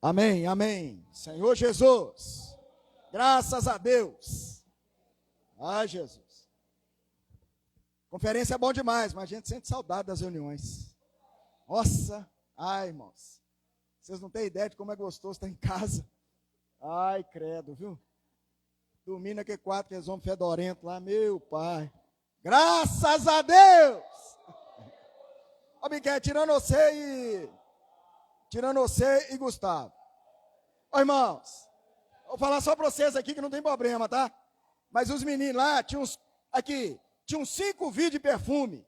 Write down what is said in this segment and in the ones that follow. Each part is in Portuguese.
Amém, amém. Senhor Jesus, graças a Deus. Ai, Jesus. Conferência é bom demais, mas a gente sente saudade das reuniões. Nossa, ai, irmãos. Vocês não têm ideia de como é gostoso estar em casa. Ai, credo, viu? Dormir naquele quarto, aqueles homens fedorentos lá, meu pai. Graças a Deus. Ó, Miquel, tirando você e Gustavo. Ó, irmãos, vou falar só para vocês aqui que não tem problema, tá? Mas os meninos lá tinham tinham 5 vidros de perfume.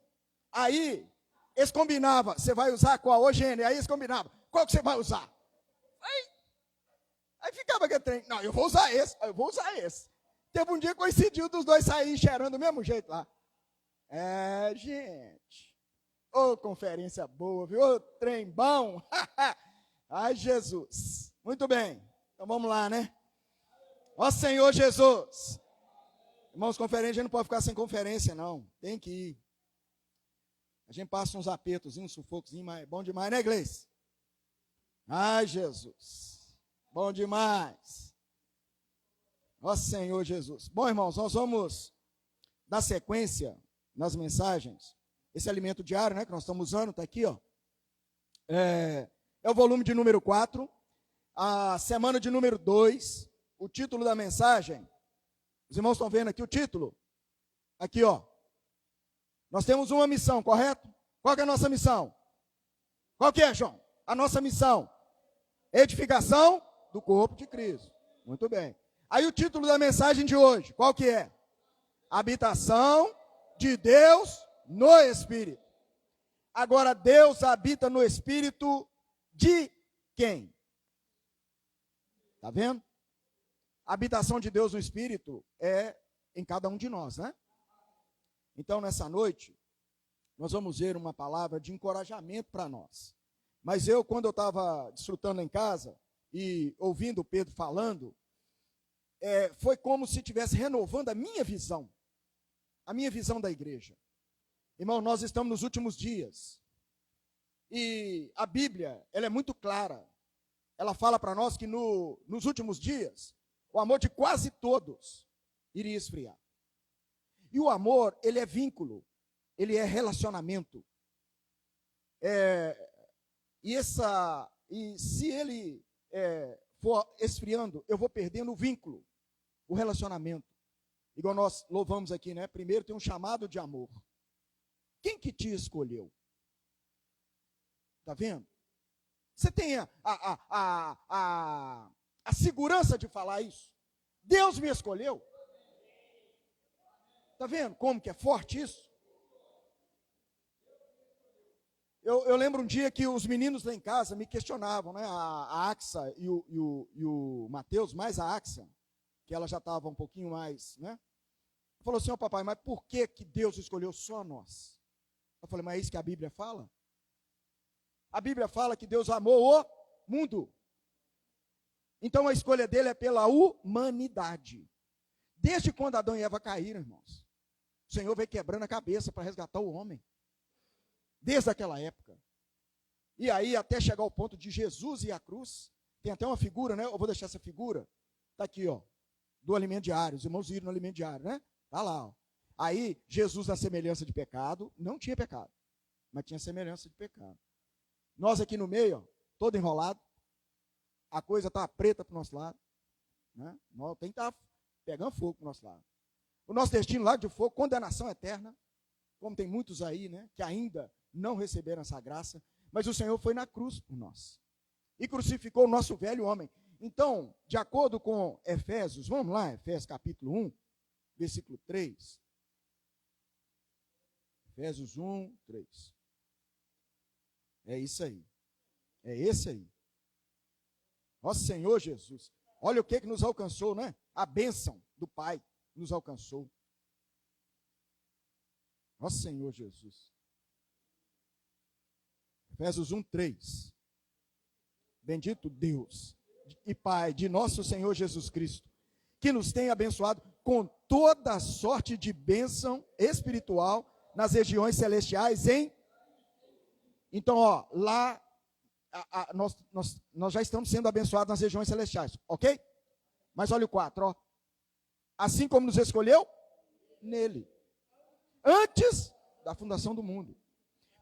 Aí, eles combinavam, você vai usar qual? Ô, Gênio, aí eles combinavam, qual que você vai usar? Aí ficava aquele trem, não, eu vou usar esse. Teve um dia que coincidiu dos dois saírem cheirando do mesmo jeito lá. É, gente. Ô, conferência boa, viu? Ô, trem bom. Ai, Jesus. Muito bem. Então vamos lá, né? Ó Senhor Jesus. Irmãos, conferência, a gente não pode ficar sem conferência, não. Tem que ir. A gente passa uns apertos, uns sufocozinhos, mas é bom demais, né, Gleice? Ai, Jesus. Bom demais. Ó Senhor Jesus. Bom, irmãos, nós vamos dar sequência nas mensagens. Esse alimento diário, né, que nós estamos usando, está aqui, ó. É o volume de número 4, a semana de número 2, o título da mensagem. Os irmãos estão vendo aqui o título? Aqui, ó. Nós temos uma missão, correto? Qual que é a nossa missão? Qual que é, João? A nossa missão? Edificação do corpo de Cristo. Muito bem. Aí o título da mensagem de hoje, qual que é? Habitação de Deus no Espírito. Agora, Deus habita no Espírito de quem? Está vendo? A habitação de Deus no Espírito é em cada um de nós, né? Então, nessa noite, nós vamos ver uma palavra de encorajamento para nós. Mas eu, quando eu estava desfrutando em casa e ouvindo o Pedro falando, foi como se estivesse renovando a minha visão da igreja. Irmão, nós estamos nos últimos dias. E a Bíblia, ela é muito clara. Ela fala para nós que nos últimos dias, o amor de quase todos iria esfriar. E o amor, ele é vínculo, ele é relacionamento. E se ele for esfriando, eu vou perdendo o vínculo, o relacionamento. Igual nós louvamos aqui, né? Primeiro tem um chamado de amor. Quem que te escolheu? Está vendo? Você tem a segurança de falar isso? Deus me escolheu. Está vendo como que é forte isso? Eu lembro um dia que os meninos lá em casa me questionavam, né? A Axa e o Mateus, mais a Axa, que ela já estava um pouquinho mais, né? Falou assim, ó papai, mas por que Deus escolheu só nós? Eu falei, mas é isso que a Bíblia fala? A Bíblia fala que Deus amou o mundo. Então a escolha dele é pela humanidade. Desde quando Adão e Eva caíram, irmãos, o Senhor veio quebrando a cabeça para resgatar o homem. Desde aquela época. E aí até chegar ao ponto de Jesus e a cruz. Tem até uma figura, né? Eu vou deixar essa figura. Está aqui, ó. Do alimento diário. Os irmãos viram no alimento diário, né? Está lá, ó. Aí, Jesus, na semelhança de pecado, não tinha pecado, mas tinha semelhança de pecado. Nós aqui no meio, ó, todo enrolado, a coisa está preta para o nosso lado, né? Nós tem que estar pegando fogo para o nosso lado. O nosso destino, lago de fogo, condenação eterna, como tem muitos aí, né, que ainda não receberam essa graça, mas o Senhor foi na cruz por nós, e crucificou o nosso velho homem. Então, de acordo com Efésios, vamos lá, Efésios capítulo 1, versículo 3. Efésios 1, 3. É isso aí. É esse aí. Ó Senhor Jesus. Olha o que nos alcançou, né? A bênção do Pai nos alcançou. Ó Senhor Jesus. Efésios 1, 3. Bendito Deus e Pai de nosso Senhor Jesus Cristo, que nos tem abençoado com toda sorte de bênção espiritual nas regiões celestiais Então, ó, lá nós já estamos sendo abençoados nas regiões celestiais, ok? Mas olha o 4, ó. Assim como nos escolheu nele, antes da fundação do mundo,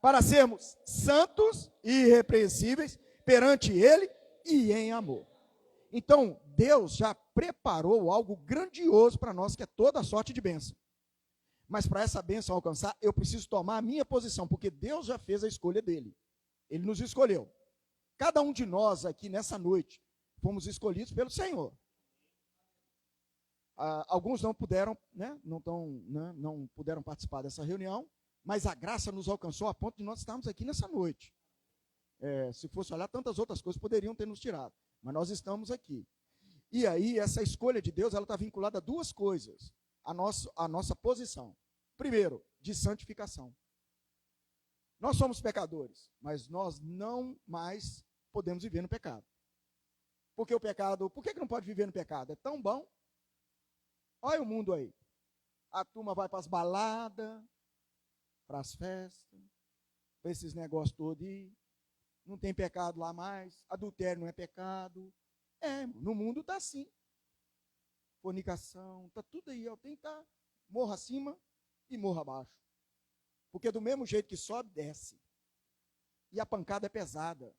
para sermos santos e irrepreensíveis perante ele e em amor. Então, Deus já preparou algo grandioso para nós, que é toda a sorte de bênção. Mas para essa bênção alcançar, eu preciso tomar a minha posição, porque Deus já fez a escolha dele. Ele nos escolheu. Cada um de nós aqui nessa noite fomos escolhidos pelo Senhor. Alguns não puderam, né, não puderam participar dessa reunião, mas a graça nos alcançou a ponto de nós estarmos aqui nessa noite. Se fosse olhar, tantas outras coisas poderiam ter nos tirado, mas nós estamos aqui. E aí, essa escolha de Deus, ela está vinculada a duas coisas. A nossa posição. Primeiro, de santificação. Nós somos pecadores, mas nós não mais podemos viver no pecado. Porque o pecado, por que não pode viver no pecado? É tão bom. Olha o mundo aí. A turma vai para as baladas, para as festas, para esses negócios todos aí. Não tem pecado lá mais. Adultério não é pecado. No mundo está assim. Fornicação, está tudo aí. Tem que estar morro acima e morro abaixo. Porque do mesmo jeito que sobe, desce. E a pancada é pesada.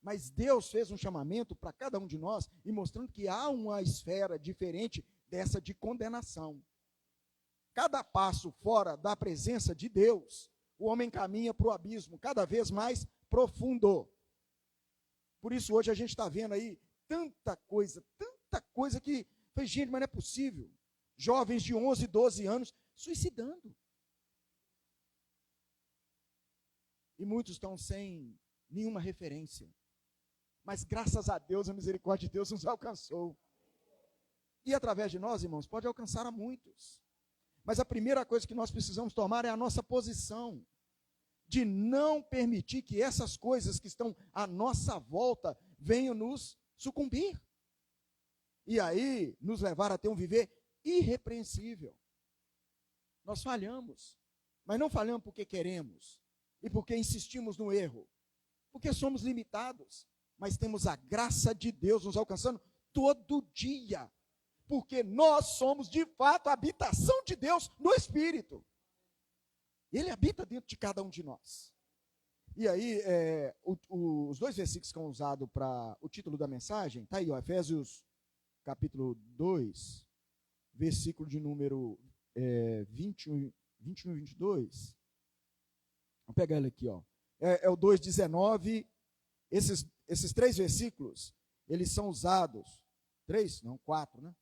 Mas Deus fez um chamamento para cada um de nós e mostrando que há uma esfera diferente dessa de condenação. Cada passo fora da presença de Deus, o homem caminha para o abismo cada vez mais profundo. Por isso hoje a gente está vendo aí tanta coisa que, gente, mas não é possível. Jovens de 11, 12 anos suicidando. E muitos estão sem nenhuma referência. Mas graças a Deus, a misericórdia de Deus nos alcançou. E através de nós, irmãos, pode alcançar a muitos. Mas a primeira coisa que nós precisamos tomar é a nossa posição. De não permitir que essas coisas que estão à nossa volta venham nos sucumbir. E aí, nos levar a ter um viver irrepreensível. Nós falhamos. Mas não falhamos porque queremos. E porque insistimos no erro. Porque somos limitados. Mas temos a graça de Deus nos alcançando todo dia. Porque nós somos, de fato, a habitação de Deus no Espírito. Ele habita dentro de cada um de nós. E aí, os dois versículos que são usados para o título da mensagem, está aí, ó, Efésios capítulo 2, versículo de número 21 e 22. Vamos pegar ele aqui, ó. É o 2,19. Esses três versículos, eles são usados. 3? Não, 4, né?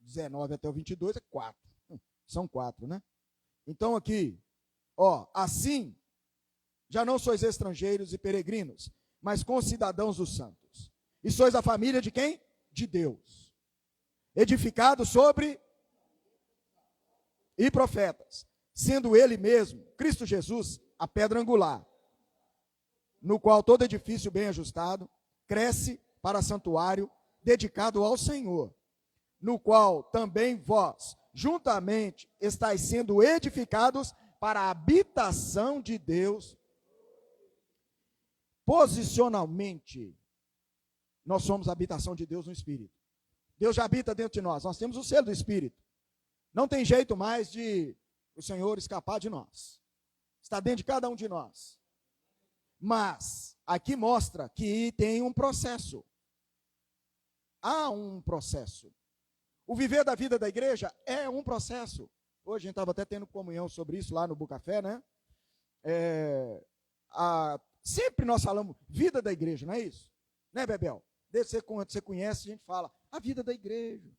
19 até o 22 é 4. São 4, né? Então aqui, ó, assim, já não sois estrangeiros e peregrinos, mas concidadãos dos santos. E sois a família de quem? De Deus. Edificados sobre e profetas, sendo ele mesmo, Cristo Jesus, a pedra angular, no qual todo edifício bem ajustado cresce para santuário dedicado ao Senhor, no qual também vós, juntamente, estáis sendo edificados para a habitação de Deus. Posicionalmente, nós somos a habitação de Deus no Espírito. Deus já habita dentro de nós. Nós temos o selo do Espírito. Não tem jeito mais de o Senhor escapar de nós. Está dentro de cada um de nós. Mas, aqui mostra que tem um processo. Há um processo. O viver da vida da igreja é um processo. Hoje a gente estava até tendo comunhão sobre isso lá no Bucafé, né? Sempre nós falamos vida da igreja, não é isso? Né, Bebel? Desde você conhece, a gente fala a vida da igreja.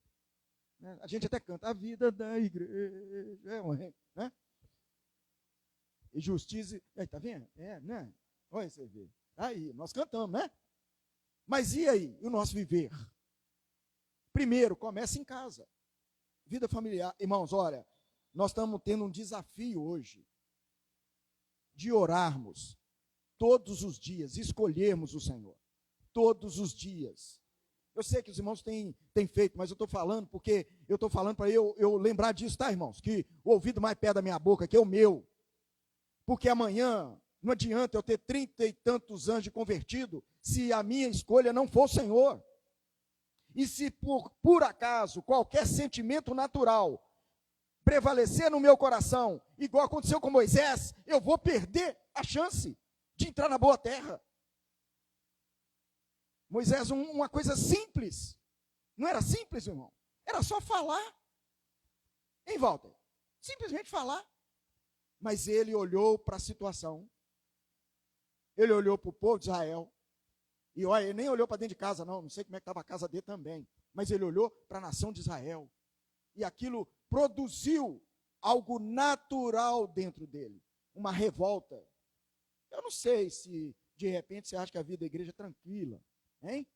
Né? A gente até canta a vida da igreja. Né? E justiça. Aí, tá vendo? Né? Olha você vê. Aí, nós cantamos, né? Mas e aí, o nosso viver? Primeiro, começa em casa. Vida familiar. Irmãos, olha, nós estamos tendo um desafio hoje de orarmos todos os dias, escolhermos o Senhor. Todos os dias. Eu sei que os irmãos têm feito, mas eu estou falando porque eu estou falando para eu lembrar disso, tá, irmãos? Que o ouvido mais perto da minha boca, que é o meu. Porque amanhã Não adianta eu ter 30 e tantos anos de convertido se a minha escolha não for o Senhor. E se por acaso qualquer sentimento natural prevalecer no meu coração, igual aconteceu com Moisés, eu vou perder a chance de entrar na boa terra. Moisés, uma coisa simples. Não era simples, irmão? Era só falar. Hein, Walter? Simplesmente falar. Mas ele olhou para a situação. Ele olhou para o povo de Israel. E olha, ele nem olhou para dentro de casa, não sei como é que estava a casa dele também. Mas ele olhou para a nação de Israel. E aquilo produziu algo natural dentro dele. Uma revolta. Eu não sei se, de repente, você acha que a vida da igreja é tranquila. Hein?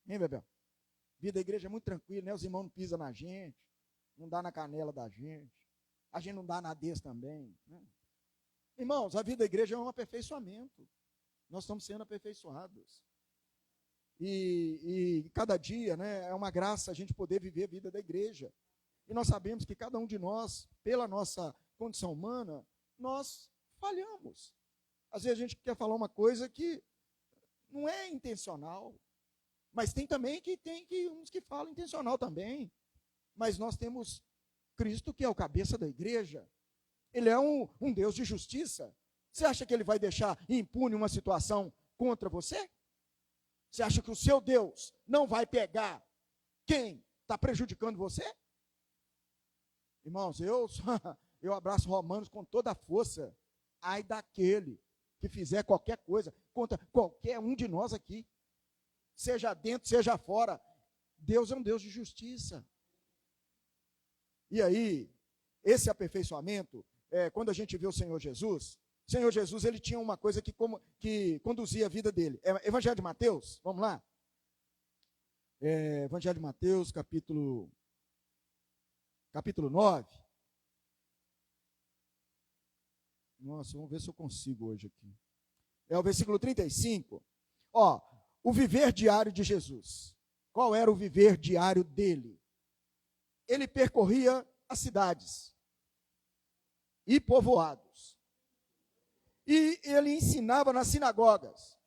Hein, Bebel? Vida da igreja é muito tranquila, né? Os irmãos não pisam na gente, não dá na canela da gente. A gente não dá na deles também. Né? Irmãos, a vida da igreja é um aperfeiçoamento. Nós estamos sendo aperfeiçoados. E cada dia, né, é uma graça a gente poder viver a vida da igreja. E nós sabemos que cada um de nós, pela nossa condição humana, nós falhamos. Às vezes a gente quer falar uma coisa que não é intencional. Mas tem também uns que falam intencional também. Mas nós temos Cristo, que é o cabeça da igreja. Ele é um Deus de justiça. Você acha que ele vai deixar impune uma situação contra você? Você acha que o seu Deus não vai pegar quem está prejudicando você? Irmãos, eu abraço Romanos com toda a força. Ai daquele que fizer qualquer coisa contra qualquer um de nós aqui. Seja dentro, seja fora. Deus é um Deus de justiça. E aí, esse aperfeiçoamento, quando a gente vê o Senhor Jesus, ele tinha uma coisa que conduzia a vida dele. Evangelho de Mateus, vamos lá? Evangelho de Mateus, capítulo 9. Nossa, vamos ver se eu consigo hoje aqui. É o versículo 35. Ó, o viver diário de Jesus. Qual era o viver diário dele? Ele percorria as cidades e povoados. E ele ensinava nas sinagogas,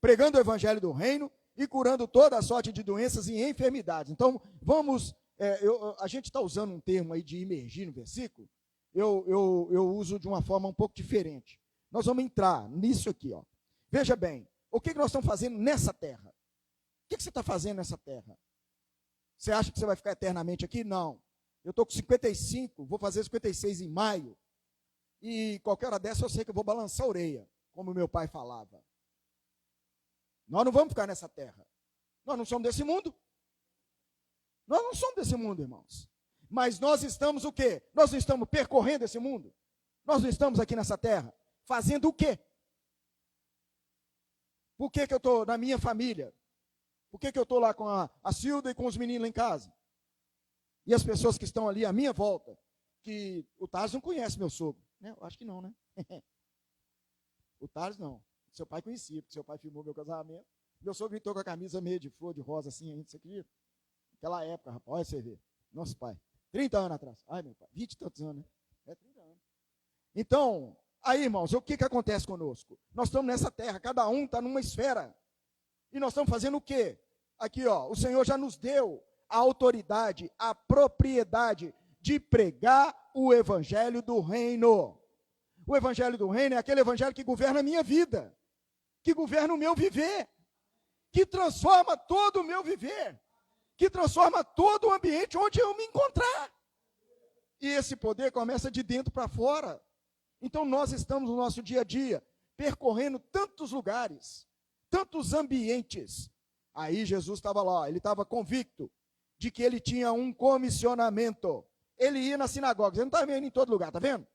pregando o evangelho do reino e curando toda a sorte de doenças e enfermidades. Então, vamos, a gente está usando um termo aí de imergir no versículo, eu uso de uma forma um pouco diferente. Nós vamos entrar nisso aqui, ó. Veja bem, o que nós estamos fazendo nessa terra? O que você está fazendo nessa terra? Você acha que você vai ficar eternamente aqui? Não. Eu estou com 55, vou fazer 56 em maio. E qualquer hora dessa eu sei que eu vou balançar a orelha, como meu pai falava. Nós não vamos ficar nessa terra. Nós não somos desse mundo. Nós não somos desse mundo, irmãos. Mas nós estamos o quê? Nós não estamos percorrendo esse mundo. Nós não estamos aqui nessa terra fazendo o quê? Por que eu estou na minha família? Por que eu estou lá com a Silda e com os meninos lá em casa? E as pessoas que estão ali à minha volta, que o Thales não conhece meu sogro. Né? Eu acho que não, né? O Thales não. Seu pai conhecia, porque seu pai filmou meu casamento. Meu sogro gritou com a camisa meio de flor, de rosa, assim, ainda, você acredita? Naquela época, rapaz, olha você ver. Nosso pai. 30 anos atrás. Ai, meu pai, 20 e tantos anos, né? 30 anos. Então, aí, irmãos, o que acontece conosco? Nós estamos nessa terra, cada um está numa esfera. E nós estamos fazendo o quê? Aqui, ó, o Senhor já nos deu a autoridade, a propriedade de pregar o evangelho do reino. O evangelho do reino é aquele evangelho que governa a minha vida, que governa o meu viver, que transforma todo o meu viver, que transforma todo o ambiente onde eu me encontrar. E esse poder começa de dentro para fora. Então nós estamos no nosso dia a dia, percorrendo tantos lugares, tantos ambientes. Aí Jesus estava lá, ele estava convicto de que ele tinha um comissionamento. Ele ia nas sinagogas, ele não estava indo em todo lugar, está vendo?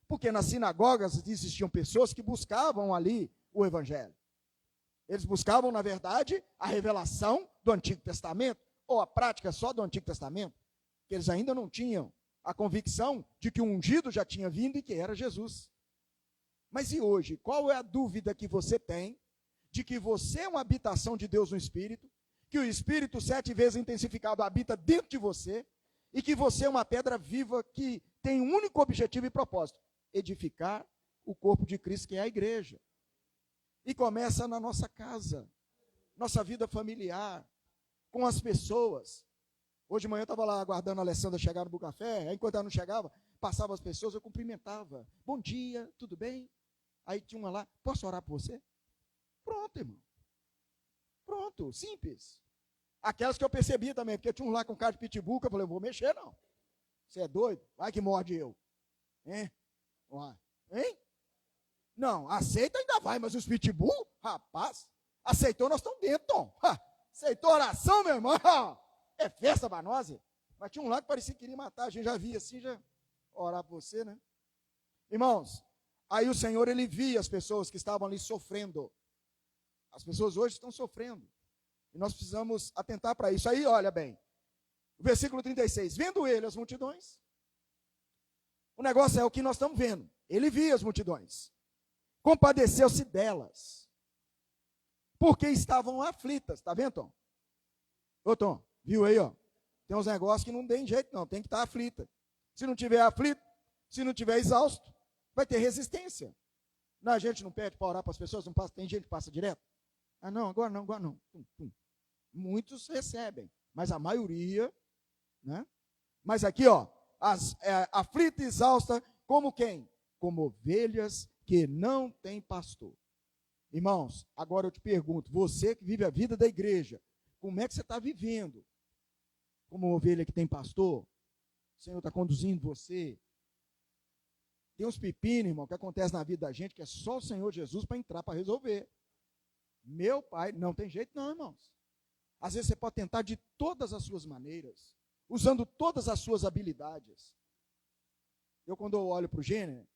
Porque nas sinagogas existiam pessoas que buscavam ali o evangelho. Eles buscavam, na verdade, a revelação do Antigo Testamento, ou a prática só do Antigo Testamento, que eles ainda não tinham a convicção de que o ungido já tinha vindo e que era Jesus. Mas e hoje, qual é a dúvida que você tem de que você é uma habitação de Deus no Espírito, que o Espírito 7 vezes intensificado habita dentro de você, e que você é uma pedra viva que tem um único objetivo e propósito: edificar o corpo de Cristo, que é a igreja. E começa na nossa casa, nossa vida familiar, com as pessoas. Hoje de manhã eu estava lá aguardando a Alessandra chegar no Bucafé, aí enquanto ela não chegava, passava as pessoas, eu cumprimentava. Bom dia, tudo bem? Aí tinha uma lá, posso orar por você? Pronto, irmão. Pronto, simples. Aquelas que eu percebi também, porque tinha um lá com cara de pitbull, que eu falei, vou mexer não. Você é doido? Vai que morde eu. Hein? Hein? Não, aceita ainda vai, mas os pitbull, rapaz, aceitou, nós estamos dentro, Tom. Aceitou oração, meu irmão? É festa para nós. Mas tinha um lá que parecia que queria matar, a gente já via assim, já orar por você, né? Irmãos, aí o Senhor, ele via as pessoas que estavam ali sofrendo. As pessoas hoje estão sofrendo. E nós precisamos atentar para isso. Aí, olha bem, o versículo 36, vendo ele as multidões, o negócio é o que nós estamos vendo. Ele via as multidões, compadeceu-se delas, porque estavam aflitas. Está vendo, Tom? Ô, Tom, viu aí, ó? Tem uns negócios que não tem jeito, não. Tem que estar aflita. Se não tiver aflito, se não tiver exausto, vai ter resistência. Não, a gente não pede para orar para as pessoas, não passa, tem gente que passa direto. Ah, não, agora não, agora não. Tum, tum. Muitos recebem, mas a maioria, né? Mas aqui, ó, aflita e exausta, como quem? Como ovelhas que não têm pastor. Irmãos, agora eu te pergunto, você que vive a vida da igreja, como é que você está vivendo? Como ovelha que tem pastor? O Senhor está conduzindo você? Tem uns pepinos, irmão, que acontece na vida da gente, que é só o Senhor Jesus para entrar, para resolver. Meu pai, não tem jeito não, irmãos. Às vezes você pode tentar de todas as suas maneiras, usando todas as suas habilidades. Eu, quando eu olho para o Gênero,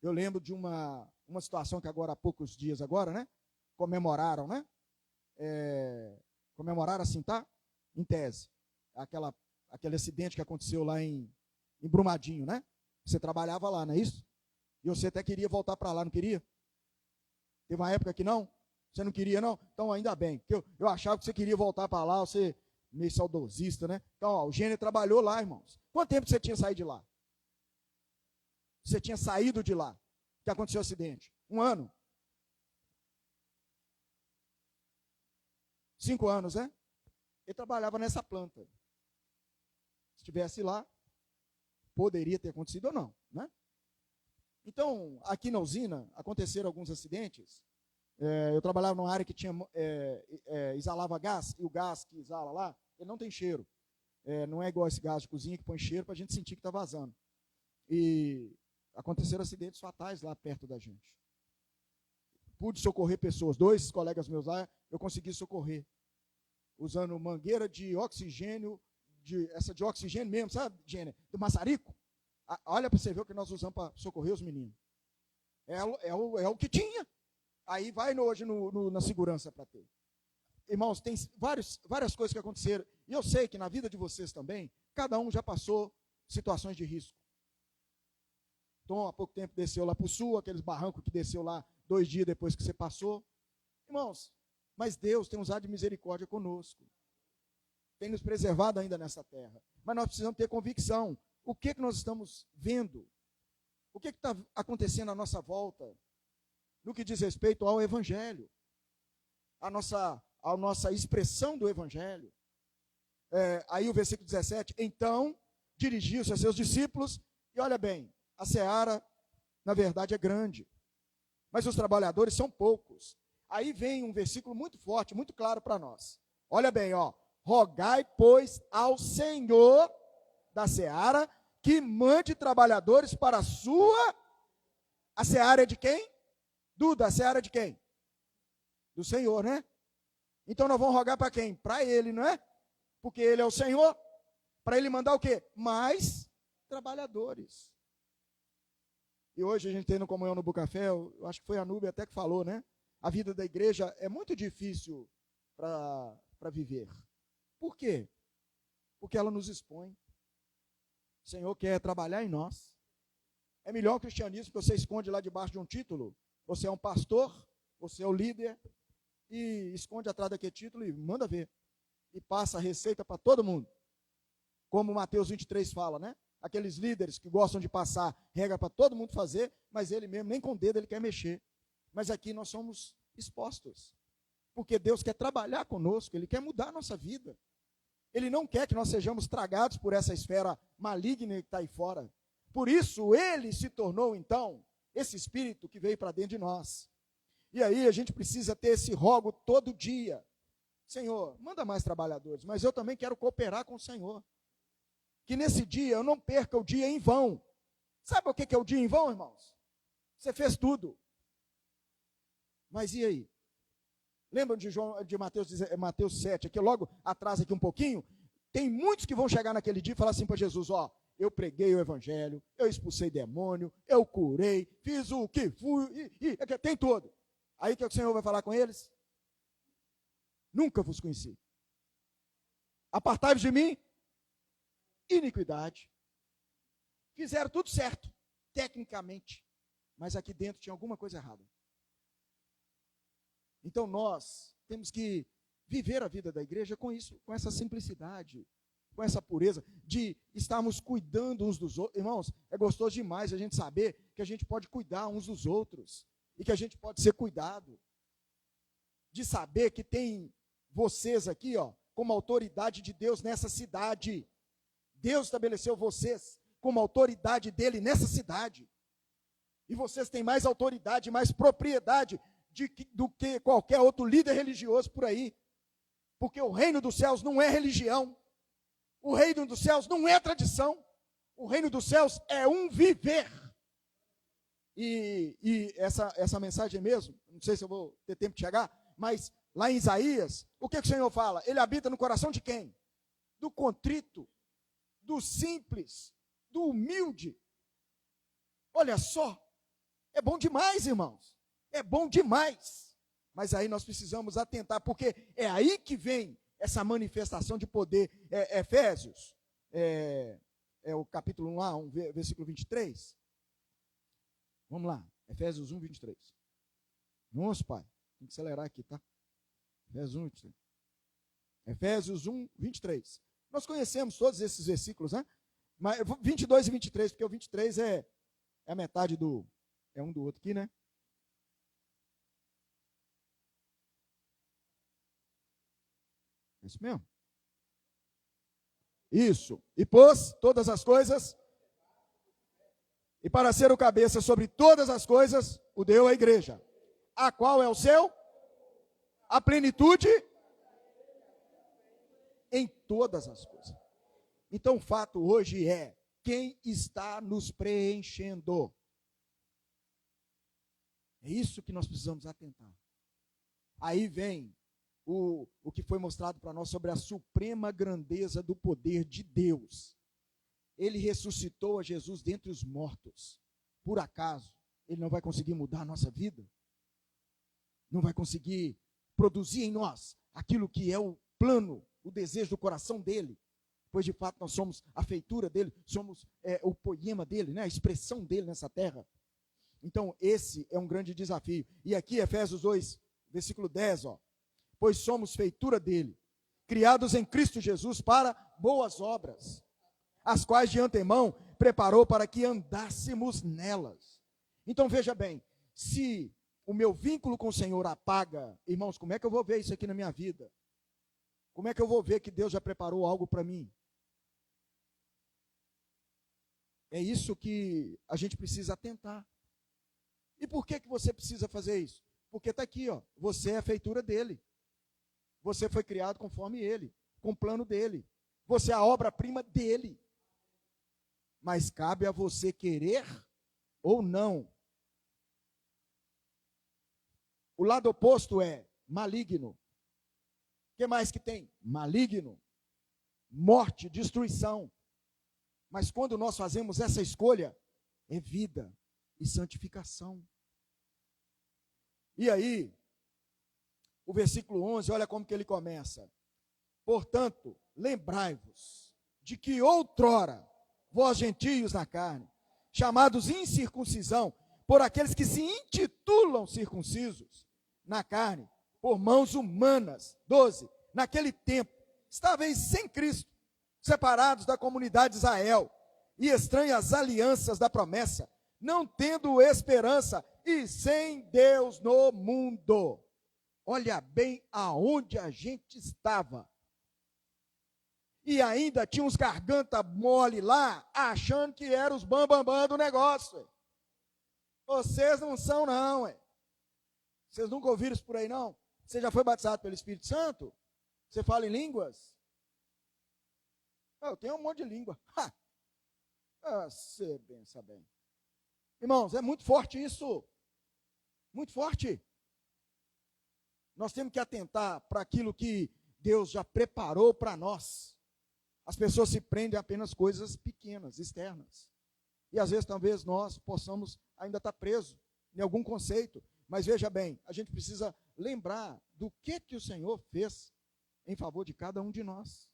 eu lembro de uma situação que agora, há poucos dias agora, né? Comemoraram, né? Comemoraram assim, tá? Em tese. Aquele acidente que aconteceu lá em Brumadinho, né? Você trabalhava lá, não é isso? E você até queria voltar para lá, não queria? Teve uma época que não? Você não queria, não? Então, ainda bem. Porque eu achava que você queria voltar para lá, você meio saudosista, né? Então, ó, o Gênero trabalhou lá, irmãos. Quanto tempo você tinha saído de lá? Você tinha saído de lá, que aconteceu o acidente? 1 ano? 5 anos, né? Ele trabalhava nessa planta. Se estivesse lá, poderia ter acontecido ou não, né? Então, aqui na usina, aconteceram alguns acidentes. Eu trabalhava numa área que tinha exalava gás, e o gás que exala lá, ele não tem cheiro. Não é igual esse gás de cozinha que põe cheiro para a gente sentir que está vazando. E aconteceram acidentes fatais lá perto da gente. Pude socorrer pessoas, 2 colegas meus lá, eu consegui socorrer, usando mangueira de oxigênio, essa de oxigênio mesmo, sabe, Gênero? Do maçarico. Olha para você ver o que nós usamos para socorrer os meninos. É o que tinha. Aí vai hoje na segurança para ter. Irmãos, tem várias coisas que aconteceram. E eu sei que na vida de vocês também, cada um já passou situações de risco. Tom, há pouco tempo, desceu lá para o sul, aqueles barrancos que desceu lá 2 dias depois que você passou. Irmãos, mas Deus tem usado de misericórdia conosco. Tem nos preservado ainda nessa terra. Mas nós precisamos ter convicção. O que nós estamos vendo? O que está acontecendo à nossa volta? No que diz respeito ao Evangelho. A nossa expressão do Evangelho. Aí o versículo 17. Então, dirigiu-se a seus discípulos. E olha bem, a seara, na verdade, é grande. Mas os trabalhadores são poucos. Aí vem um versículo muito forte, muito claro para nós. Olha bem, ó. Rogai, pois, ao Senhor da seara que mande trabalhadores para a sua... A seara é de quem? Duda, a seara é de quem? Do Senhor, né? Então nós vamos rogar para quem? Para Ele, não é? Porque Ele é o Senhor. Para Ele mandar o quê? Mais trabalhadores. E hoje a gente tem no Comunhão no Bucafé, eu acho que foi a Núbia até que falou, né? A vida da igreja é muito difícil para viver. Por quê? Porque ela nos expõe. O Senhor quer trabalhar em nós. É melhor o cristianismo que você esconde lá debaixo de um título. Você é um pastor, você é o líder, e esconde atrás daquele título e manda ver. E passa a receita para todo mundo. Como Mateus 23 fala, né? Aqueles líderes que gostam de passar regra para todo mundo fazer, mas ele mesmo, nem com o dedo, ele quer mexer. Mas aqui nós somos expostos. Porque Deus quer trabalhar conosco, Ele quer mudar a nossa vida. Ele não quer que nós sejamos tragados por essa esfera maligna que está aí fora. Por isso, Ele se tornou, então, esse Espírito que veio para dentro de nós. E aí a gente precisa ter esse rogo todo dia. Senhor, manda mais trabalhadores, mas eu também quero cooperar com o Senhor. Que nesse dia eu não perca o dia em vão. Sabe o que é o dia em vão, irmãos? Você fez tudo. Mas e aí? Lembram de Mateus 7, aqui logo atrás aqui um pouquinho? Tem muitos que vão chegar naquele dia e falar assim para Jesus, ó, eu preguei o evangelho, eu expulsei demônio, eu curei, fiz o que fui, tem tudo. Aí que o Senhor vai falar com eles? Nunca vos conheci. Apartai-vos de mim, iniquidade. Fizeram tudo certo, tecnicamente, mas aqui dentro tinha alguma coisa errada. Então nós temos que viver a vida da igreja com isso, com essa simplicidade, com essa pureza, de estarmos cuidando uns dos outros. Irmãos, é gostoso demais a gente saber que a gente pode cuidar uns dos outros, e que a gente pode ser cuidado. De saber que tem vocês aqui, ó, como autoridade de Deus nessa cidade. Deus estabeleceu vocês como autoridade dele nessa cidade. E vocês têm mais autoridade, mais propriedade do que qualquer outro líder religioso por aí. Porque o reino dos céus não é religião. O reino dos céus não é tradição. O reino dos céus é um viver. E essa mensagem mesmo, não sei se eu vou ter tempo de chegar, mas lá em Isaías, o que o Senhor fala? Ele habita no coração de quem? Do contrito, do simples, do humilde. Olha só, é bom demais, irmãos. É bom demais, mas aí nós precisamos atentar, porque é aí que vem essa manifestação de poder. Efésios, o capítulo 1, versículo 23. Vamos lá, Efésios 1, 23. Nossa, pai, tem que acelerar aqui, tá? Efésios 1, 23. Efésios 1, 23. Nós conhecemos todos esses versículos, né? Mas 22 e 23, porque o 23 é a metade um do outro aqui, né? Isso mesmo? Isso. E pôs todas as coisas, e para ser o cabeça sobre todas as coisas, o deu à igreja. A qual é o seu? A plenitude em todas as coisas. Então o fato hoje é, quem está nos preenchendo? É isso que nós precisamos atentar. Aí vem o que foi mostrado para nós sobre a suprema grandeza do poder de Deus. Ele ressuscitou a Jesus dentre os mortos. Por acaso, ele não vai conseguir mudar a nossa vida? Não vai conseguir produzir em nós aquilo que é o plano, o desejo do coração dele? Pois de fato nós somos a feitura dele, somos o poema dele, né? A expressão dele nessa terra. Então esse é um grande desafio. E aqui Efésios 2, versículo 10, ó. Pois somos feitura dele, criados em Cristo Jesus para boas obras, as quais de antemão preparou para que andássemos nelas. Então veja bem, se o meu vínculo com o Senhor apaga, irmãos, como é que eu vou ver isso aqui na minha vida? Como é que eu vou ver que Deus já preparou algo para mim? É isso que a gente precisa atentar. E por que você precisa fazer isso? Porque está aqui, ó, você é a feitura dele. Você foi criado conforme ele, com o plano dele. Você é a obra-prima dele. Mas cabe a você querer ou não. O lado oposto é maligno. O que mais que tem? Maligno, morte, destruição. Mas quando nós fazemos essa escolha, é vida e santificação. E aí, o versículo 11, olha como que ele começa. Portanto, lembrai-vos de que outrora, vós gentios na carne, chamados incircuncisão, por aqueles que se intitulam circuncisos na carne, por mãos humanas. 12. Naquele tempo, estáveis sem Cristo, separados da comunidade de Israel, e estranhas às alianças da promessa, não tendo esperança e sem Deus no mundo. Olha bem aonde a gente estava. E ainda tinha uns garganta mole lá, achando que eram os bambambam do negócio. Vocês não são não, Vocês nunca ouviram isso por aí não? Você já foi batizado pelo Espírito Santo? Você fala em línguas? Eu tenho um monte de língua. Você pensa bem. Irmãos, é muito forte isso. Muito forte. Nós temos que atentar para aquilo que Deus já preparou para nós. As pessoas se prendem a apenas coisas pequenas, externas. E às vezes, talvez, nós possamos ainda estar presos em algum conceito. Mas veja bem, a gente precisa lembrar do que o Senhor fez em favor de cada um de nós.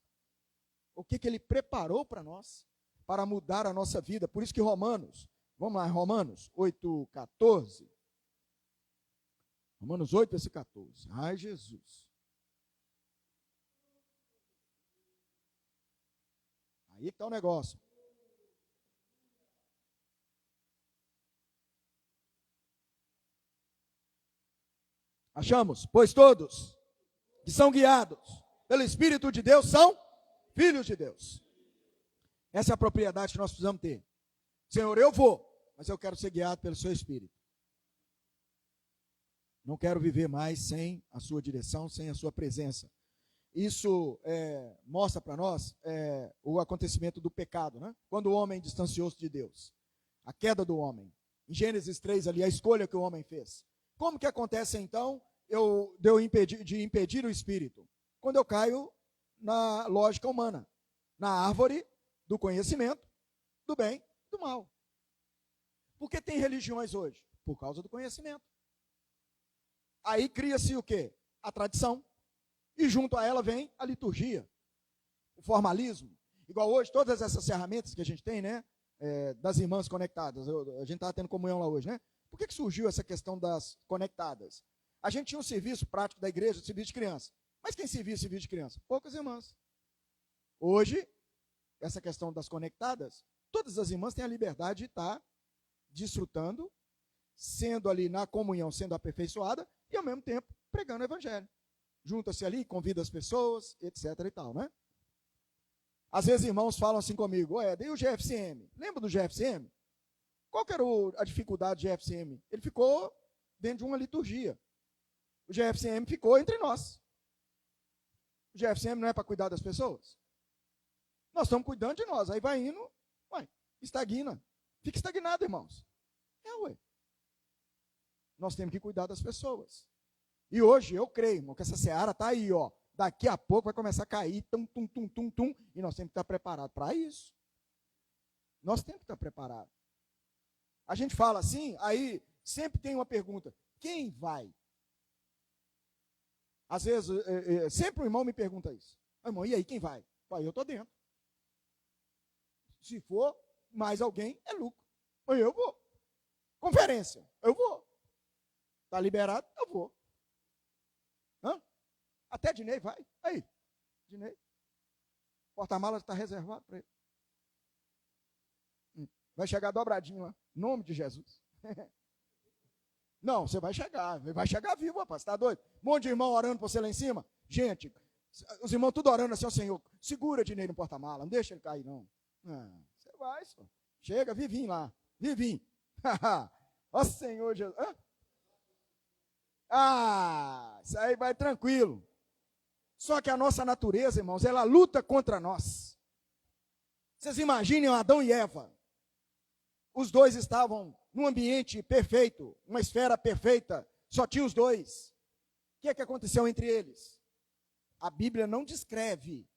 O que Ele preparou para nós, para mudar a nossa vida. Por isso que Romanos, vamos lá, Romanos 8,14. Romanos 8, versículo 14. Ai, Jesus. Aí está o negócio. Achamos? Pois todos que são guiados pelo Espírito de Deus são filhos de Deus. Essa é a propriedade que nós precisamos ter. Senhor, eu vou, mas eu quero ser guiado pelo seu Espírito. Não quero viver mais sem a sua direção, sem a sua presença. Isso mostra para nós o acontecimento do pecado, né? Quando o homem distanciou-se de Deus. A queda do homem. Em Gênesis 3 ali, a escolha que o homem fez. Como que acontece então de impedir o Espírito? Quando eu caio na lógica humana. Na árvore do conhecimento, do bem e do mal. Por que tem religiões hoje? Por causa do conhecimento. Aí cria-se o quê? A tradição. E junto a ela vem a liturgia, o formalismo. Igual hoje, todas essas ferramentas que a gente tem, né? Das irmãs conectadas. A gente estava tendo comunhão lá hoje, né? Por que surgiu essa questão das conectadas? A gente tinha um serviço prático da igreja, serviço de criança. Mas quem servia serviço de criança? Poucas irmãs. Hoje, essa questão das conectadas, todas as irmãs têm a liberdade de estar desfrutando, sendo ali na comunhão, sendo aperfeiçoada, e ao mesmo tempo pregando o evangelho. Junta-se ali, convida as pessoas, etc. e tal, né? Às vezes irmãos falam assim comigo, dei o GFCM. Lembra do GFCM? Qual que era a dificuldade do GFCM? Ele ficou dentro de uma liturgia. O GFCM ficou entre nós. O GFCM não é para cuidar das pessoas? Nós estamos cuidando de nós. Aí vai indo, estagna. Fica estagnado, irmãos. Nós temos que cuidar das pessoas. E hoje, eu creio, irmão, que essa seara está aí, ó. Daqui a pouco vai começar a cair, tum, e nós temos que estar preparados para isso. Nós temos que estar preparados. A gente fala assim, aí sempre tem uma pergunta, quem vai? Às vezes, sempre o irmão me pergunta isso. Irmão, e aí, quem vai? Eu estou dentro. Se for mais alguém, é lucro. Eu vou. Conferência, eu vou. Está liberado, eu vou. Até Dinei vai. Aí, Dinei. Porta-mala está reservado para ele. Vai chegar dobradinho lá. Em nome de Jesus. Não, você vai chegar vivo, rapaz. Está doido? Um monte de irmão orando por você lá em cima. Gente, os irmãos tudo orando assim, ó Senhor, segura Dinei no porta-mala, não deixa ele cair, não. Você vai, só. Chega, vivinho lá. Vivinho. Ó Senhor Jesus. Isso aí vai tranquilo. Só que a nossa natureza, irmãos, ela luta contra nós. Vocês imaginem Adão e Eva. Os dois estavam num ambiente perfeito, uma esfera perfeita, só tinha os dois. O que é que aconteceu entre eles? A Bíblia não descreve,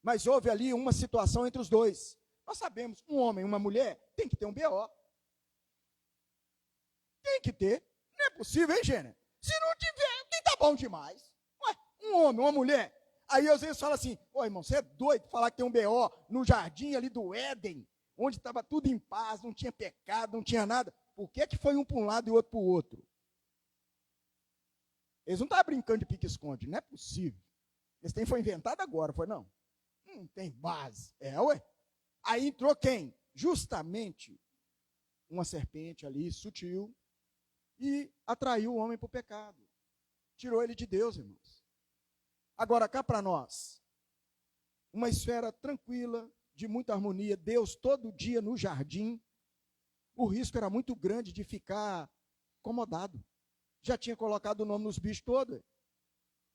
mas houve ali uma situação entre os dois. Nós sabemos, um homem e uma mulher tem que ter um BO. Tem que ter. Não é possível, hein, Gênero? Se não tiver, tem tá bom demais. Um homem, uma mulher. Aí às vezes fala assim, irmão, você é doido falar que tem um BO no jardim ali do Éden, onde estava tudo em paz, não tinha pecado, não tinha nada. Por que foi um para um lado e outro para o outro? Eles não estavam brincando de pique-esconde, não é possível. Esse trem foi inventado agora, foi não? Não tem base. Aí entrou quem? Justamente uma serpente ali, sutil, e atraiu o homem para o pecado. Tirou ele de Deus, irmãos. Agora, cá para nós, uma esfera tranquila, de muita harmonia, Deus todo dia no jardim, o risco era muito grande de ficar incomodado. Já tinha colocado o nome nos bichos todos.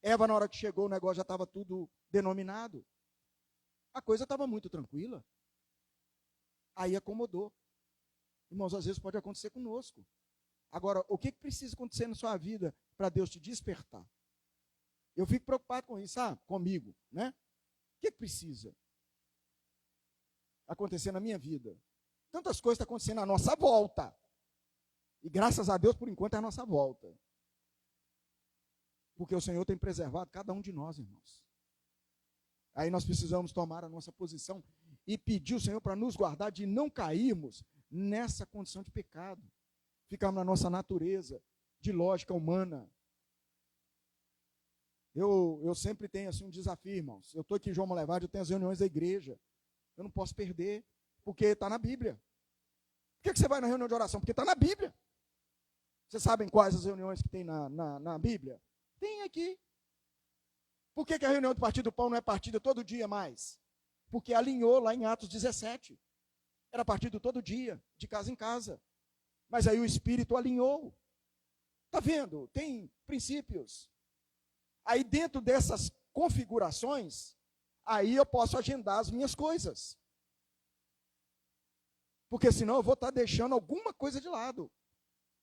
Eva, na hora que chegou, o negócio já estava tudo denominado. A coisa estava muito tranquila. Aí acomodou. Irmãos, às vezes pode acontecer conosco. Agora, o que precisa acontecer na sua vida para Deus te despertar? Eu fico preocupado com isso, sabe? Comigo, né? O que precisa acontecer na minha vida? Tantas coisas estão acontecendo à nossa volta. E graças a Deus, por enquanto, é a nossa volta. Porque o Senhor tem preservado cada um de nós, irmãos. Aí nós precisamos tomar a nossa posição e pedir ao Senhor para nos guardar de não cairmos nessa condição de pecado. Ficarmos na nossa natureza de lógica humana. Eu sempre tenho assim, um desafio, irmãos. Eu estou aqui em João Molevade, eu tenho as reuniões da igreja. Eu não posso perder, porque está na Bíblia. Por que você vai na reunião de oração? Porque está na Bíblia. Vocês sabem quais as reuniões que tem na Bíblia? Tem aqui. Por que a reunião do Partido do Pão não é partida todo dia mais? Porque alinhou lá em Atos 17. Era partido todo dia, de casa em casa. Mas aí o Espírito alinhou. Está vendo? Tem princípios. Aí dentro dessas configurações, aí eu posso agendar as minhas coisas. Porque senão eu vou estar deixando alguma coisa de lado.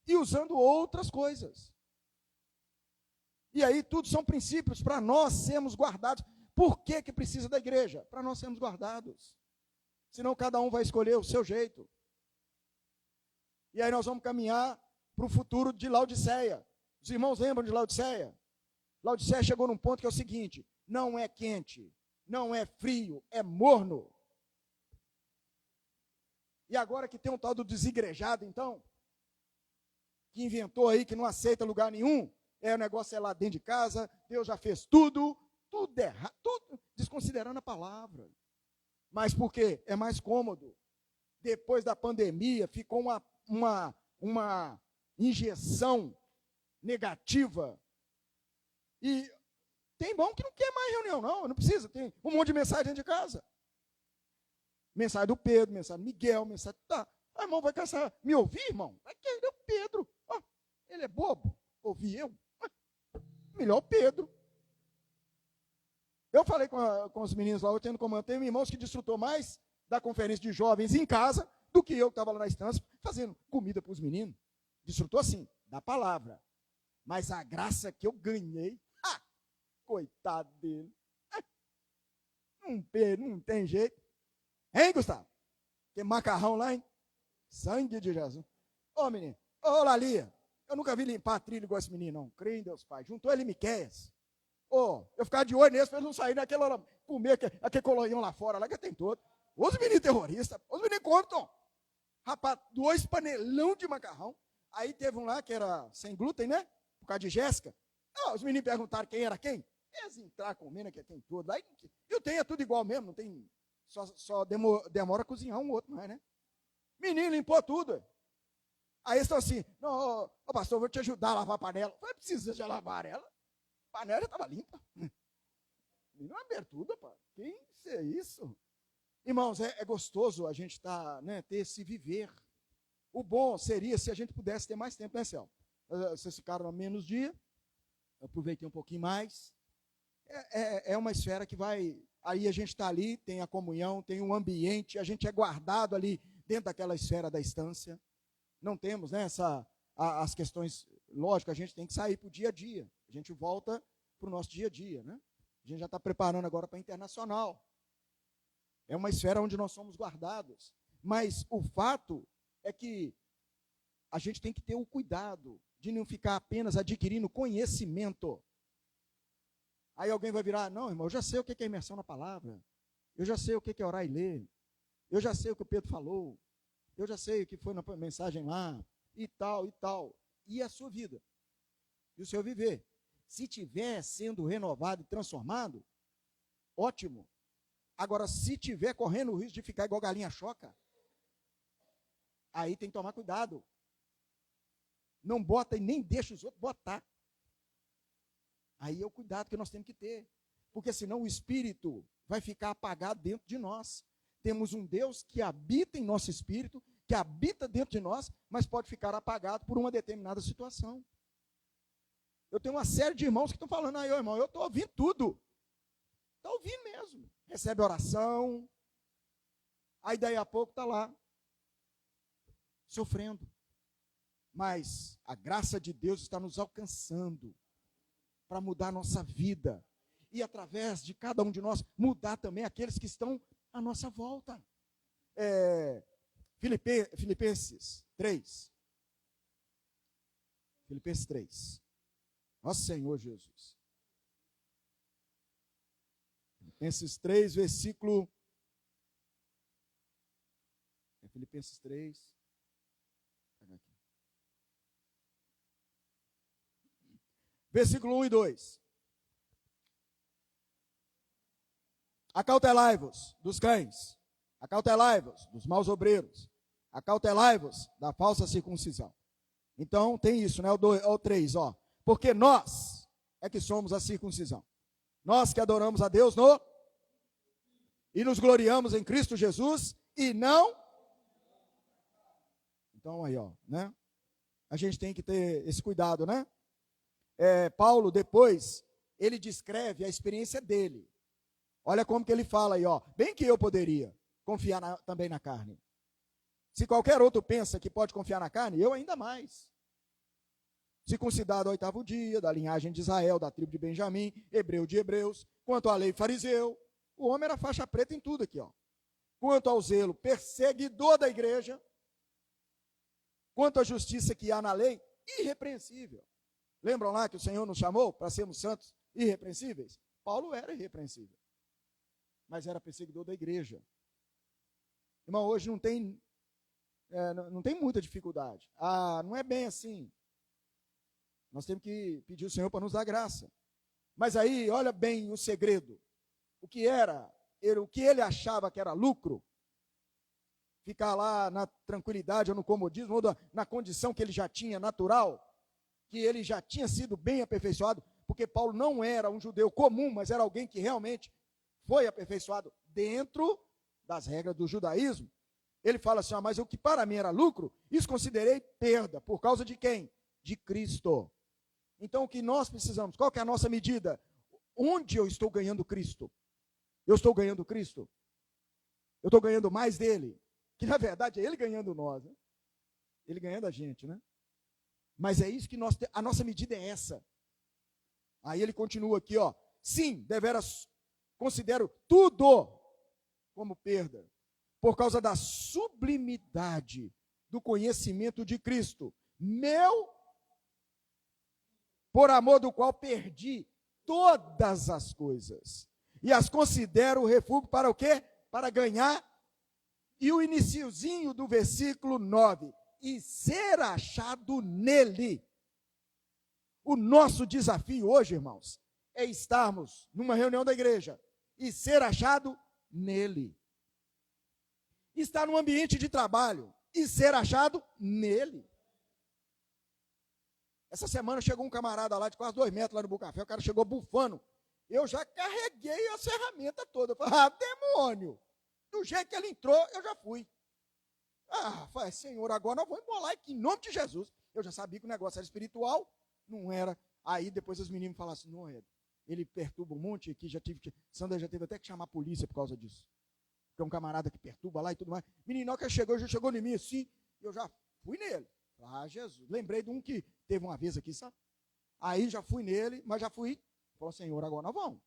E usando outras coisas. E aí tudo são princípios para nós sermos guardados. Por que precisa da igreja? Para nós sermos guardados. Senão cada um vai escolher o seu jeito. E aí nós vamos caminhar para o futuro de Laodiceia. Os irmãos lembram de Laodiceia? Laodiceia chegou num ponto que é o seguinte: não é quente, não é frio, é morno. E agora que tem um tal do desigrejado, então, que inventou aí, que não aceita lugar nenhum, o negócio é lá dentro de casa, Deus já fez tudo errado, tudo, desconsiderando a palavra. Mas por quê? É mais cômodo. Depois da pandemia, ficou uma injeção negativa. E tem bom que não quer mais reunião, não precisa, tem um monte de mensagem dentro de casa. Mensagem do Pedro, mensagem do Miguel, mensagem... Tá. Ah, irmão, vai cansar me ouvir, irmão? Vai querer o Pedro. Ah, ele é bobo. Ouvi eu? Ah, melhor o Pedro. Eu falei com os meninos lá, eu tendo comando, tem irmãos que desfrutou mais da conferência de jovens em casa do que eu que estava lá na estância fazendo comida para os meninos. Desfrutou assim, da palavra. Mas a graça que eu ganhei, coitado dele. Não tem jeito. Hein, Gustavo? Tem macarrão lá, hein? Sangue de Jesus. Ô, menino. Ô, Lalia. Eu nunca vi limpar a trilha igual esse menino, não. Creio em Deus Pai. Juntou ele e Miqueias. Eu ficava de olho nesse para eles não saírem daquela, comer aquele colonhão lá fora, lá que tem todo. Os meninos terroristas, os meninos contam. Rapaz, 2 panelão de macarrão. Aí teve um lá que era sem glúten, né? Por causa de Jéssica. Os meninos perguntaram quem era quem. Eles entraram comendo, que tem tudo. Aí, eu tenho tudo igual mesmo, não tem... Só demora a cozinhar um outro, mais, né? Menino limpou tudo. Aí eles estão assim, não, pastor, eu vou te ajudar a lavar a panela. Não precisa de lavar ela. A panela já estava limpa. Menino, uma abertura, pá. Quem é isso? Irmãos, é gostoso a gente ter esse viver. O bom seria se a gente pudesse ter mais tempo, né, Céu? Vocês ficaram a menos dia, eu aproveitei um pouquinho mais. É uma esfera que vai... Aí a gente está ali, tem a comunhão, tem um ambiente, a gente é guardado ali dentro daquela esfera da estância. Não temos, né, as questões, lógico, a gente tem que sair para o dia a dia. A gente volta para o nosso dia a dia, né? A gente já está preparando agora para a internacional. É uma esfera onde nós somos guardados. Mas o fato é que a gente tem que ter o cuidado de não ficar apenas adquirindo conhecimento. Aí alguém vai virar, não, irmão, eu já sei o que é imersão na palavra. Eu já sei o que é orar e ler. Eu já sei o que o Pedro falou. Eu já sei o que foi na mensagem lá. E tal, e tal. E a sua vida? E o seu viver? Se estiver sendo renovado e transformado, ótimo. Agora, se estiver correndo o risco de ficar igual galinha choca, Aí tem que tomar cuidado. Não bota e nem deixa os outros botar. Aí é o cuidado que nós temos que ter. Porque senão o espírito vai ficar apagado dentro de nós. Temos um Deus que habita em nosso espírito, que habita dentro de nós, mas pode ficar apagado por uma determinada situação. Eu tenho uma série de irmãos que estão falando, aí, irmão, eu estou ouvindo tudo. Está ouvindo mesmo. Recebe oração. Aí daí a pouco está lá, sofrendo. Mas a graça de Deus está nos alcançando para mudar a nossa vida. E através de cada um de nós, mudar também aqueles que estão à nossa volta. Filipenses 3. Filipenses 3. Nosso Senhor Jesus. Filipenses 3, versículo... Filipenses 3. Versículo 1 e 2. Acautelai-vos dos cães, acautelai-vos dos maus obreiros, acautelai-vos da falsa circuncisão. Então tem isso, né? O 3, ó. Porque nós é que somos a circuncisão. Nós que adoramos a Deus e nos gloriamos em Cristo Jesus e não. Então aí, ó, né? A gente tem que ter esse cuidado, né? Paulo, depois, ele descreve a experiência dele. Olha como que ele fala aí, ó. Bem que eu poderia confiar também na carne. Se qualquer outro pensa que pode confiar na carne, eu ainda mais. Circuncidado ao 8º dia, da linhagem de Israel, da tribo de Benjamim, hebreu de hebreus, quanto à lei fariseu, o homem era faixa preta em tudo aqui, ó. Quanto ao zelo, perseguidor da igreja, quanto à justiça que há na lei, irrepreensível. Lembram lá que o Senhor nos chamou para sermos santos e irrepreensíveis? Paulo era irrepreensível, mas era perseguidor da igreja. Irmão, hoje não tem muita dificuldade. Não é bem assim. Nós temos que pedir ao Senhor para nos dar graça. Mas aí, olha bem o segredo. O que ele achava que era lucro, ficar lá na tranquilidade ou no comodismo, ou na condição que ele já tinha natural, que ele já tinha sido bem aperfeiçoado, porque Paulo não era um judeu comum, mas era alguém que realmente foi aperfeiçoado dentro das regras do judaísmo. Ele fala assim, mas o que para mim era lucro, isso considerei perda, por causa de quem? De Cristo. Então o que nós precisamos, qual que é a nossa medida? Onde eu estou ganhando Cristo? Eu estou ganhando Cristo? Eu estou ganhando mais dele? Que na verdade é ele ganhando nós, né? Ele ganhando a gente, né? Mas é isso que a nossa medida é essa. Aí ele continua aqui, ó. Sim, deveras considero tudo como perda, por causa da sublimidade do conhecimento de Cristo, por amor do qual perdi todas as coisas, e as considero refúgio para o quê? Para ganhar. E o iniciozinho do versículo 9, e ser achado nele. O nosso desafio hoje, irmãos, é estarmos numa reunião da igreja e ser achado nele. Estar num ambiente de trabalho e ser achado nele. Essa semana chegou um camarada lá de quase 2 metros lá no Bucafé, o cara chegou bufando. Eu já carreguei as ferramentas todas. Eu falei, demônio! Do jeito que ele entrou, eu já fui. Falei, Senhor, agora nós vamos embolar aqui, em nome de Jesus. Eu já sabia que o negócio era espiritual, não era. Aí depois os meninos falaram assim, não, ele perturba um monte aqui, Sandra já teve até que chamar a polícia por causa disso. Porque é um camarada que perturba lá e tudo mais. Menino, que chegou, já chegou em mim assim, eu já fui nele. Jesus, lembrei de um que teve uma vez aqui, sabe? Aí já fui nele, mas já fui. Falou, Senhor, agora nós vamos.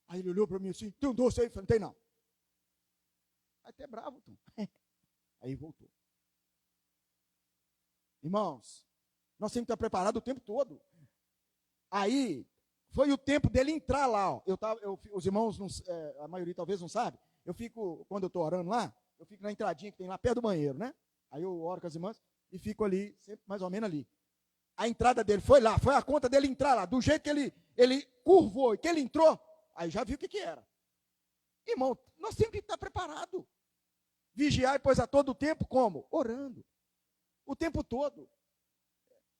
Aí ele olhou para mim assim, tem um doce aí? Eu falei, não tem não. Aí até bravo, Tom. Aí voltou. Irmãos, nós temos que estar preparados o tempo todo. Aí, foi o tempo dele entrar lá. Ó. Os irmãos, a maioria talvez não sabe, eu fico, quando eu estou orando lá, eu fico na entradinha que tem lá perto do banheiro, né? Aí eu oro com as irmãs e fico ali, sempre mais ou menos ali. A entrada dele foi lá, foi a conta dele entrar lá. Do jeito que ele curvou e que ele entrou, aí já viu o que era. Irmão, nós temos que estar preparados. Vigiai, pois, a todo tempo, como? Orando. O tempo todo.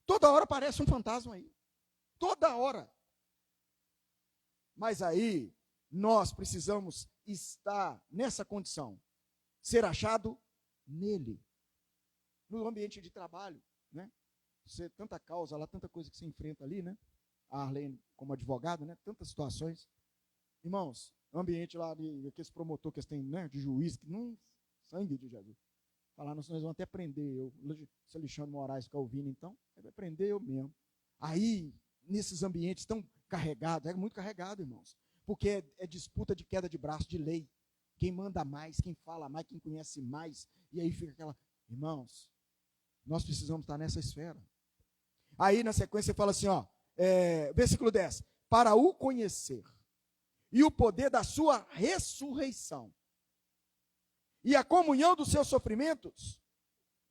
Toda hora aparece um fantasma aí. Toda hora. Mas aí, nós precisamos estar nessa condição. Ser achado nele. No ambiente de trabalho, né? Você, tanta causa lá, tanta coisa que se enfrenta ali, né? A Arlene, como advogado, né? Tantas situações. Irmãos, o ambiente lá, aqueles promotor que eles têm, né? De juiz, que não... Sangue de Jesus. Falar, nós vamos até prender eu. Se Alexandre Moraes ficar ouvindo, então, ele vai prender eu mesmo. Aí, nesses ambientes tão carregados, é muito carregado, irmãos. Porque é disputa de queda de braço, de lei. Quem manda mais, quem fala mais, quem conhece mais. E aí fica aquela... Irmãos, nós precisamos estar nessa esfera. Aí, na sequência, fala assim, ó, versículo 10. Para o conhecer e o poder da sua ressurreição e a comunhão dos seus sofrimentos,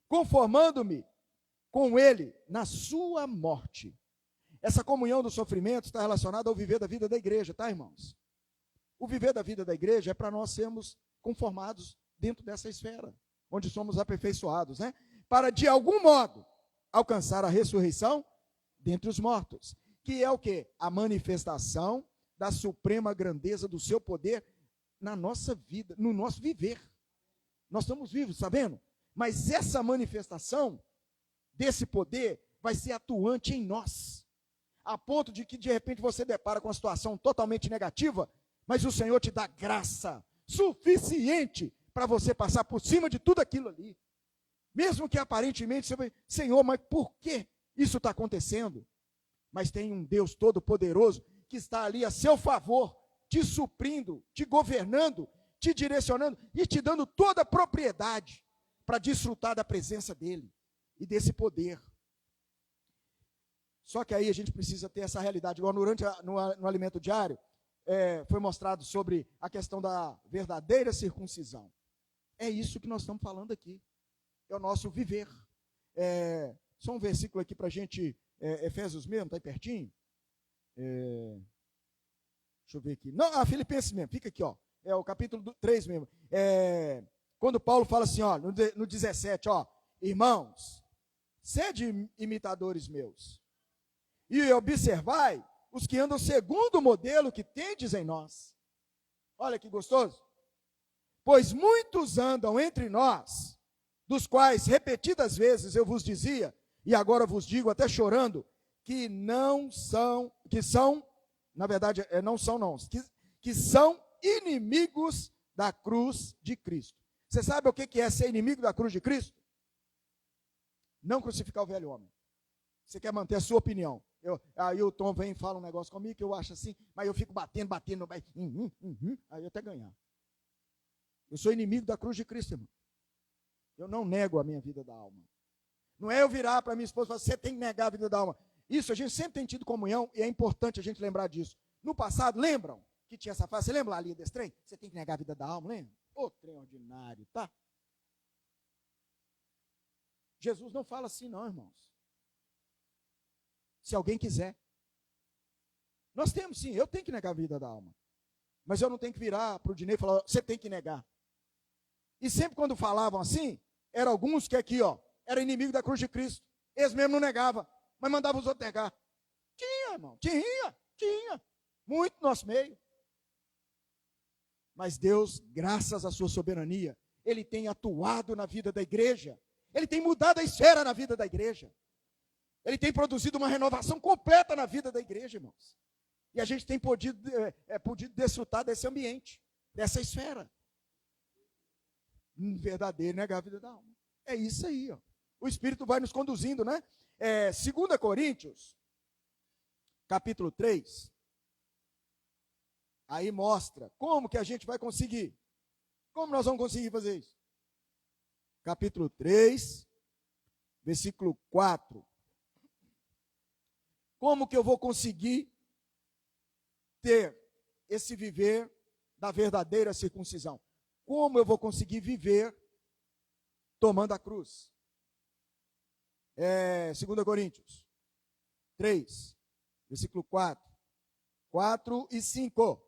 conformando-me com ele na sua morte. Essa comunhão dos sofrimentos está relacionada ao viver da vida da igreja, tá, irmãos? O viver da vida da igreja é para nós sermos conformados dentro dessa esfera, onde somos aperfeiçoados, né? Para, de algum modo, alcançar a ressurreição dentre os mortos, que é o quê? A manifestação da suprema grandeza do seu poder na nossa vida, no nosso viver. Nós estamos vivos, está vendo? Mas essa manifestação desse poder vai ser atuante em nós, a ponto de que de repente você depara com uma situação totalmente negativa, mas o Senhor te dá graça suficiente para você passar por cima de tudo aquilo ali. Mesmo que aparentemente você vai, Senhor, mas por que isso está acontecendo? Mas tem um Deus todo-poderoso que está ali a seu favor, te suprindo, te governando, te direcionando e te dando toda a propriedade para desfrutar da presença dele e desse poder. Só que aí a gente precisa ter essa realidade. Igual no alimento diário, foi mostrado sobre a questão da verdadeira circuncisão. É isso que nós estamos falando aqui. É o nosso viver. Só um versículo aqui para a gente, Efésios mesmo, está aí pertinho. Deixa eu ver aqui. Não, Filipenses mesmo, fica aqui, ó. É o capítulo 3 mesmo. Quando Paulo fala assim, ó, no 17, ó, irmãos, sede imitadores meus, e observai os que andam segundo o modelo que tendes em nós. Olha que gostoso. Pois muitos andam entre nós, dos quais repetidas vezes eu vos dizia, e agora vos digo até chorando, que são inimigos da cruz de Cristo. Você sabe o que é ser inimigo da cruz de Cristo? Não crucificar o velho homem. Você quer manter a sua opinião. Aí o Tom vem e fala um negócio comigo que eu acho assim, mas eu fico batendo, aí eu até ganhar. Eu sou inimigo da cruz de Cristo, irmão. Eu não nego a minha vida da alma. Não é eu virar para minha esposa e falar, você tem que negar a vida da alma. Isso, a gente sempre tem tido comunhão e é importante a gente lembrar disso. No passado, lembram que tinha essa frase? Você lembra lá ali desse trem? Você tem que negar a vida da alma, lembra? Ô, trem ordinário, tá? Jesus não fala assim não, irmãos. Se alguém quiser. Nós temos sim, eu tenho que negar a vida da alma. Mas eu não tenho que virar para o Dinei e falar, você tem que negar. E sempre quando falavam assim, eram alguns que aqui, ó, era inimigo da cruz de Cristo. Eles mesmo não negavam, mas mandavam os outros negar. Tinha, irmão, tinha. Muito no nosso meio. Mas Deus, graças à sua soberania, Ele tem atuado na vida da igreja. Ele tem mudado a esfera na vida da igreja. Ele tem produzido uma renovação completa na vida da igreja, irmãos. E a gente tem podido desfrutar desse ambiente, dessa esfera. Verdadeiro, negar a vida da alma. É isso aí, ó. O Espírito vai nos conduzindo, né? 2 Coríntios, capítulo 3. Aí mostra como que a gente vai conseguir. Como nós vamos conseguir fazer isso? Capítulo 3, versículo 4. Como que eu vou conseguir ter esse viver da verdadeira circuncisão? Como eu vou conseguir viver tomando a cruz? 2 Coríntios 3, versículo 4 e 5.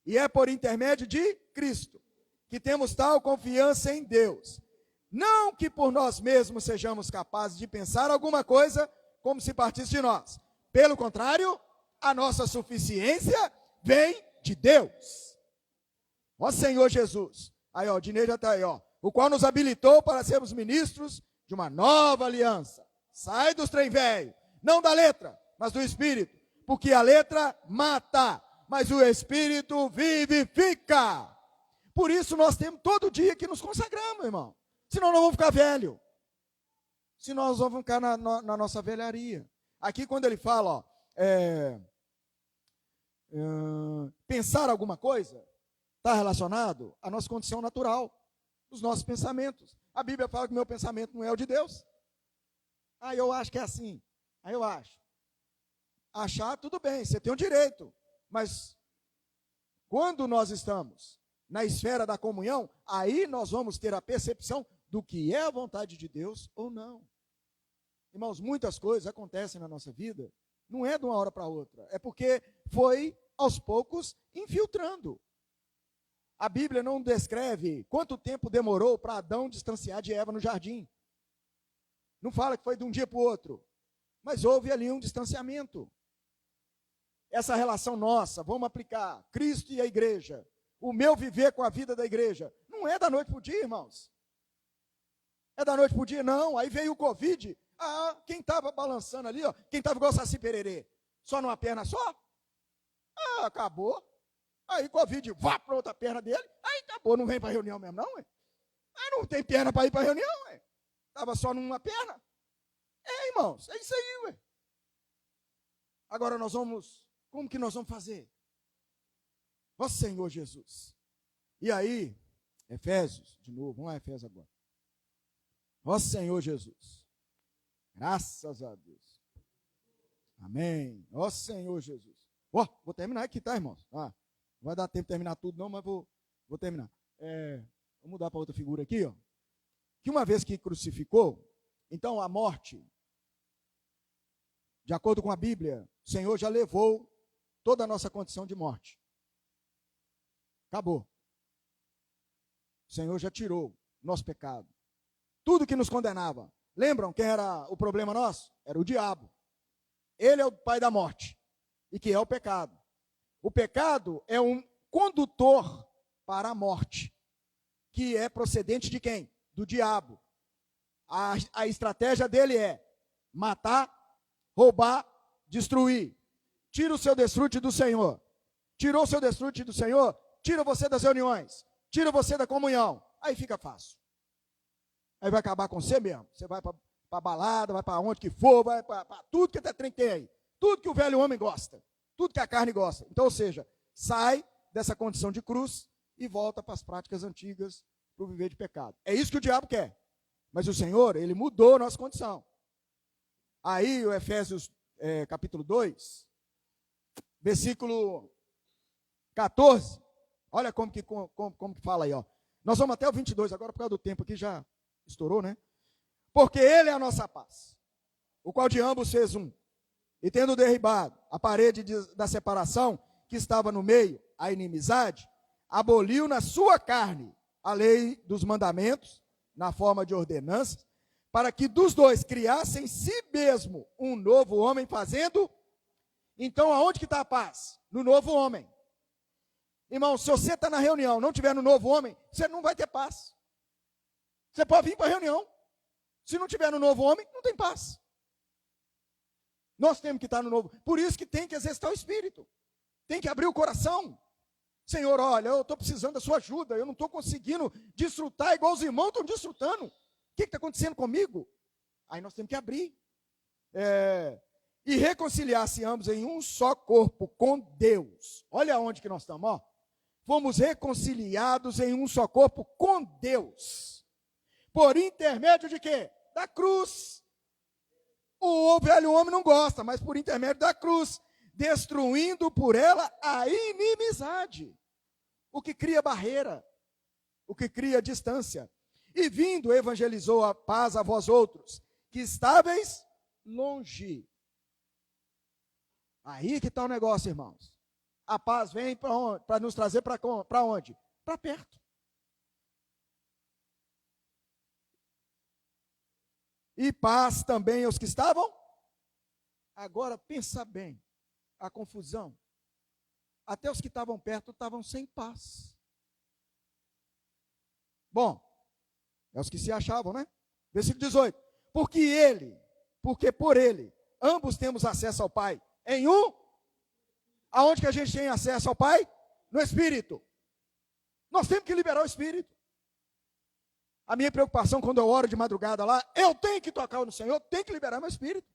E é por intermédio de Cristo que temos tal confiança em Deus. Não que por nós mesmos sejamos capazes de pensar alguma coisa como se partisse de nós. Pelo contrário, a nossa suficiência vem de Deus. Ó Senhor Jesus. Aí, ó, o Dinei já está aí, ó. O qual nos habilitou para sermos ministros de uma nova aliança. Sai dos trem velho, não da letra, mas do Espírito. Porque a letra mata, mas o Espírito vivifica. Por isso nós temos todo dia que nos consagramos, irmão. Senão nós vamos ficar velho. Senão nós vamos ficar na nossa velharia. Aqui quando ele fala, ó, pensar alguma coisa, está relacionado à nossa condição natural, os nossos pensamentos. A Bíblia fala que o meu pensamento não é o de Deus. Ah, eu acho que é assim. Aí eu acho. Achar, tudo bem, você tem o direito. Mas quando nós estamos na esfera da comunhão, aí nós vamos ter a percepção do que é a vontade de Deus ou não. Irmãos, muitas coisas acontecem na nossa vida, não é de uma hora para outra, é porque foi aos poucos infiltrando. A Bíblia não descreve quanto tempo demorou para Adão distanciar de Eva no jardim. Não fala que foi de um dia para o outro, mas houve ali um distanciamento. Essa relação nossa, vamos aplicar, Cristo e a igreja, o meu viver com a vida da igreja, não é da noite para o dia, irmãos. É da noite para o dia, não. Aí veio o Covid, quem estava balançando ali, ó, quem estava igual Saci Pererê, só numa perna só, acabou. Aí Covid, vá para outra perna dele, aí acabou, não vem para a reunião mesmo não, ué. Aí não tem perna para ir para a reunião, ué. Estava só numa perna. Irmãos, é isso aí, ué. Agora como que nós vamos fazer? Ó Senhor Jesus. E aí, Efésios, de novo, vamos lá, Efésios agora. Ó Senhor Jesus. Graças a Deus. Amém. Ó Senhor Jesus. Vou terminar aqui, tá, irmãos? Não vai dar tempo de terminar tudo não, mas vou terminar. Vou mudar para outra figura aqui, ó. Que uma vez que crucificou, então a morte, de acordo com a Bíblia, o Senhor já levou toda a nossa condição de morte. Acabou. O Senhor já tirou nosso pecado. Tudo que nos condenava. Lembram quem era o problema nosso? Era o diabo. Ele é o pai da morte. E que é o pecado. O pecado é um condutor para a morte. Que é procedente de quem? Do diabo. A estratégia dele é matar, roubar, destruir. Tira o seu desfrute do Senhor. Tirou o seu desfrute do Senhor, tira você das reuniões. Tira você da comunhão. Aí fica fácil. Aí vai acabar com você mesmo. Você vai para balada, vai para onde que for, vai para tudo que até trem tem aí. Tudo que o velho homem gosta. Tudo que a carne gosta. Então, ou seja, sai dessa condição de cruz e volta para as práticas antigas, para o viver de pecado. É isso que o diabo quer. Mas o Senhor, ele mudou a nossa condição. Aí, o Efésios capítulo 2, versículo 14, olha como que fala aí, ó. Nós vamos até o 22 agora, por causa do tempo aqui já estourou, né? Porque ele é a nossa paz, o qual de ambos fez um, e tendo derribado a parede da separação que estava no meio, a inimizade, aboliu na sua carne a lei dos mandamentos, na forma de ordenanças, para que dos dois criassem em si mesmo um novo homem fazendo. Então, aonde que está a paz? No novo homem. Irmão, se você está na reunião, não tiver no novo homem, você não vai ter paz. Você pode vir para a reunião. Se não tiver no novo homem, não tem paz. Nós temos que estar no novo. Por isso que tem que exercitar o espírito. Tem que abrir o coração. Senhor, olha, eu estou precisando da sua ajuda. Eu não estou conseguindo desfrutar igual os irmãos estão desfrutando. O que está acontecendo comigo? Aí nós temos que abrir. E reconciliar-se ambos em um só corpo com Deus. Olha onde que nós estamos, ó. Fomos reconciliados em um só corpo com Deus. Por intermédio de quê? Da cruz. O velho homem não gosta, mas por intermédio da cruz. Destruindo por ela a inimizade. O que cria barreira. O que cria distância. E vindo, evangelizou a paz a vós outros, que estáveis longe. Aí que está o negócio, irmãos. A paz vem para onde? Para nos trazer para onde? Para perto. e paz também aos que estavam. Agora pensa bem, a confusão. Até os que estavam perto estavam sem paz. Bom, é os que se achavam, né? Versículo 18. Porque por ele, ambos temos acesso ao Pai em um. Aonde que a gente tem acesso ao Pai? No Espírito. Nós temos que liberar o Espírito. A minha preocupação quando eu oro de madrugada lá, eu tenho que tocar no Senhor, tenho que liberar meu Espírito.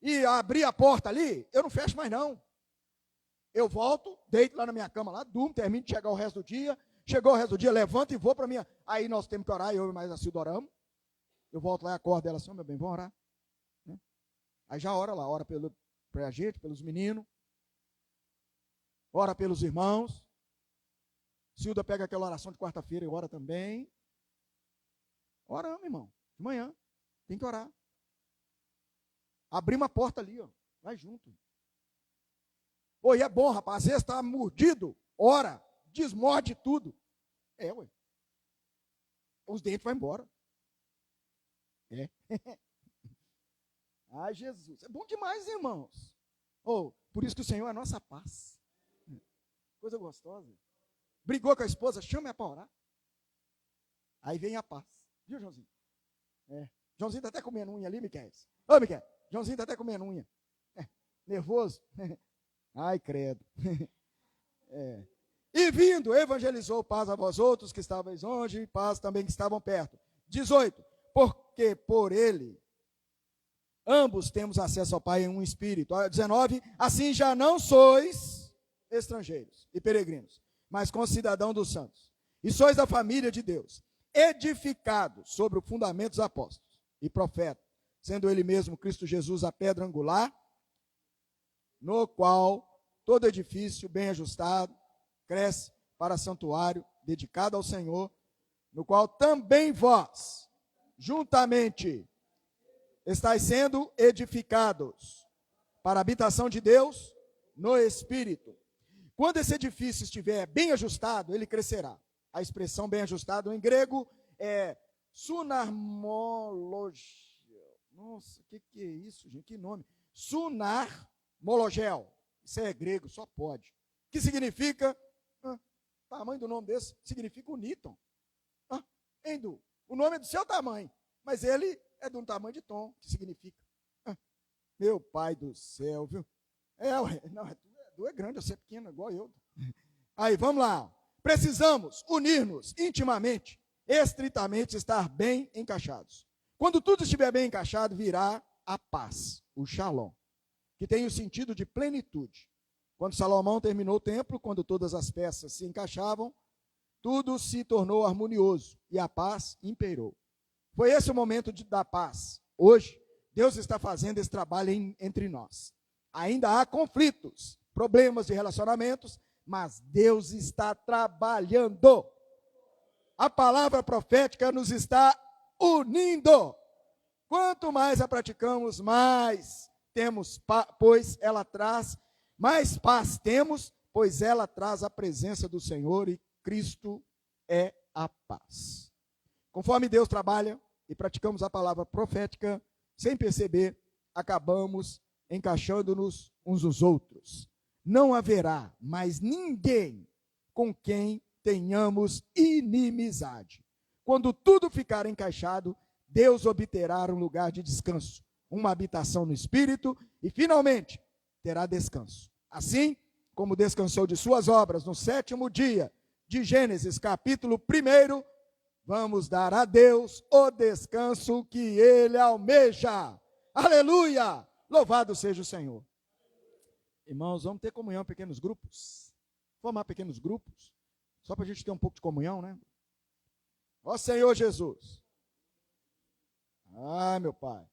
E abrir a porta ali, eu não fecho mais não. Eu volto, deito lá na minha cama lá, durmo, termino de chegar o resto do dia. Chegou o resto do dia, levanto e vou para minha. Aí nós temos que orar, eu e mais a Cilda oramos. Eu volto lá e acordo ela assim, meu bem, vamos orar. Né? Aí já ora lá, ora pra gente, pelos meninos. Ora pelos irmãos. Cilda pega aquela oração de quarta-feira e ora também. Oramos, irmão, de manhã. Tem que orar. Abrir uma porta ali, ó. Vai junto. Oi, é bom, rapaz. Às vezes está mordido. Ora. Desmorde tudo. É, ué. Os dentes vão embora. É. Ai, Jesus. É bom demais, irmãos. Por isso que o Senhor é a nossa paz. Coisa gostosa. Brigou com a esposa, chama-a para orar. Aí vem a paz. Viu, Joãozinho? É. Joãozinho está até comendo unha ali, Miquel. Ô, Miquel. Joãozinho está até comendo unha. Nervoso? Ai, credo. E vindo, evangelizou paz a vós outros que estáveis longe, e paz também que estavam perto. 18. Porque por ele, ambos temos acesso ao Pai em um espírito. 19. Assim já não sois estrangeiros e peregrinos, mas concidadãos dos santos. E sois da família de Deus, edificados sobre o fundamento dos apóstolos e profetas, sendo ele mesmo Cristo Jesus a pedra angular, no qual todo edifício bem ajustado cresce para santuário dedicado ao Senhor, no qual também vós, juntamente, estáis sendo edificados para a habitação de Deus no Espírito. Quando esse edifício estiver bem ajustado, ele crescerá. A expressão bem ajustado em grego é sunarmologia. Nossa, o que é isso, gente? Que nome? Sunarmologel. Isso é grego, só pode. Que significa, tamanho do nome desse, significa uníton. Endu, o nome é do seu tamanho, mas ele é de um tamanho de tom, que significa. Meu pai do céu, viu? Tu é grande, você é pequeno, igual eu. Aí, vamos lá. Precisamos unir-nos intimamente, estritamente, estar bem encaixados. Quando tudo estiver bem encaixado, virá a paz, o shalom, que tem o sentido de plenitude. Quando Salomão terminou o templo, quando todas as peças se encaixavam, tudo se tornou harmonioso e a paz imperou. Foi esse o momento da paz. Hoje, Deus está fazendo esse trabalho entre nós. Ainda há conflitos, problemas de relacionamentos, mas Deus está trabalhando. A palavra profética nos está unindo. Quanto mais a praticamos, mais temos, pois ela traz, mais paz temos, pois ela traz a presença do Senhor e Cristo é a paz. Conforme Deus trabalha e praticamos a palavra profética, sem perceber, acabamos encaixando-nos uns aos outros. Não haverá mais ninguém com quem tenhamos inimizade. Quando tudo ficar encaixado, Deus obterá um lugar de descanso, uma habitação no Espírito e, finalmente, terá descanso. Assim como descansou de suas obras no 7º dia de Gênesis, capítulo 1, vamos dar a Deus o descanso que Ele almeja. Aleluia! Louvado seja o Senhor. Irmãos, vamos ter comunhão em pequenos grupos. Formar pequenos grupos. Só para a gente ter um pouco de comunhão, né? Ó Senhor Jesus. Ai, meu Pai.